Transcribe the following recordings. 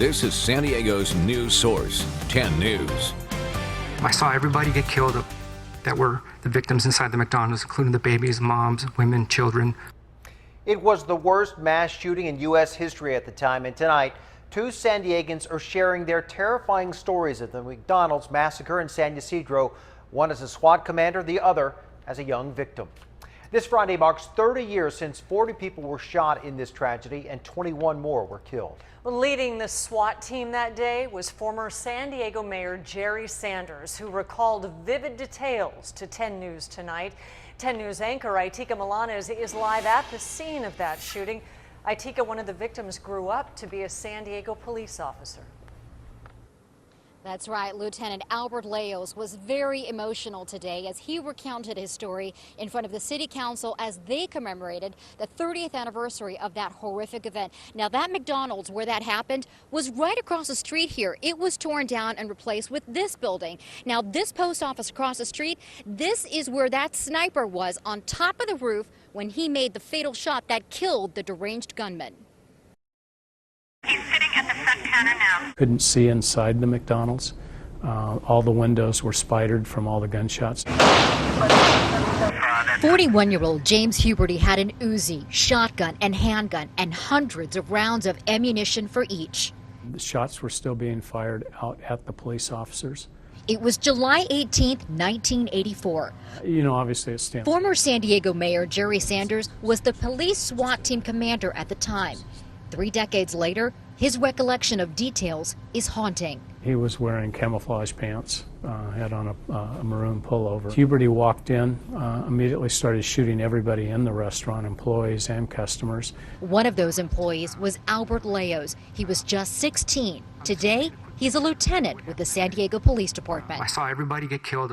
This is San Diego's news source, 10 News. I saw everybody get killed that were the victims inside the McDonald's, including the babies, moms, women, children. It was the worst mass shooting in U.S. history at the time, and tonight, two San Diegans are sharing their terrifying stories at the McDonald's massacre in San Ysidro, one as a SWAT commander, the other as a young victim. This Friday marks 30 years since 40 people were shot in this tragedy and 21 more were killed. Leading the SWAT team that day was former San Diego Mayor Jerry Sanders, who recalled vivid details to 10 News tonight. 10 News anchor Itika Milanes is live at the scene of that shooting. Itika, one of the victims, grew up to be a San Diego police officer. That's right. Lieutenant Albert Leos was very emotional today as he recounted his story in front of the city council as they commemorated the 30th anniversary of that horrific event. Now, that McDonald's where that happened was right across the street here. It was torn down and replaced with this building. Now, this post office across the street, this is where that sniper was on top of the roof when he made the fatal shot that killed the deranged gunman. He's sitting at the front counter now. Couldn't see inside the McDonald's. All the windows were spidered from all the gunshots. 41-year-old James Huberty had an Uzi, shotgun, and handgun, and hundreds of rounds of ammunition for each. The shots were still being fired out at the police officers. It was July 18th, 1984. You know, obviously it stands. Former San Diego Mayor Jerry Sanders was the police SWAT team commander at the time. 3 decades later, his recollection of details is haunting. He was wearing camouflage pants, had on a maroon pullover. Huberty walked in, immediately started shooting everybody in the restaurant, employees and customers. One of those employees was Albert Leos. He was just 16. Today, he's a lieutenant with the San Diego Police Department. I saw everybody get killed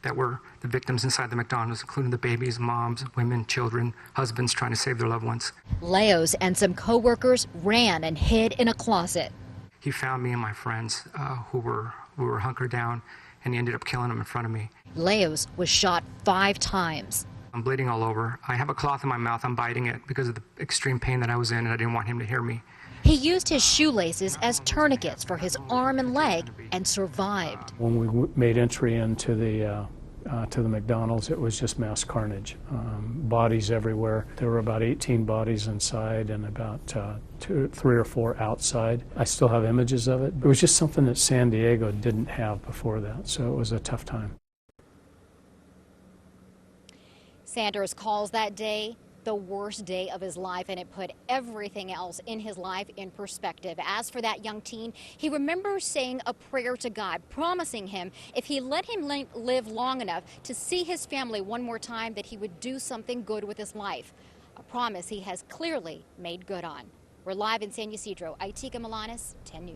that were the victims inside the McDonald's, including the babies, moms, women, children, husbands trying to save their loved ones. Leos and some co-workers ran and hid in a closet. He found me and my friends who were hunkered down, and he ended up killing them in front of me. Leos was shot 5 times. I'm bleeding all over. I have a cloth in my mouth. I'm biting it because of the extreme pain that I was in, and I didn't want him to hear me. He used his shoelaces as tourniquets for his arm and leg and survived. When we made entry into the McDonald's, it was just mass carnage. Bodies everywhere. There were about 18 bodies inside and about 3 or 4 outside. I still have images of it. It was just something that San Diego didn't have before that, so it was a tough time. Sanders calls that day the worst day of his life, and it put everything else in his life in perspective. As for that young teen, he remembers saying a prayer to God, promising him if he let him live long enough to see his family one more time, that he would do something good with his life. A promise he has clearly made good on. We're live in San Ysidro. Itika Milanes, 10 News.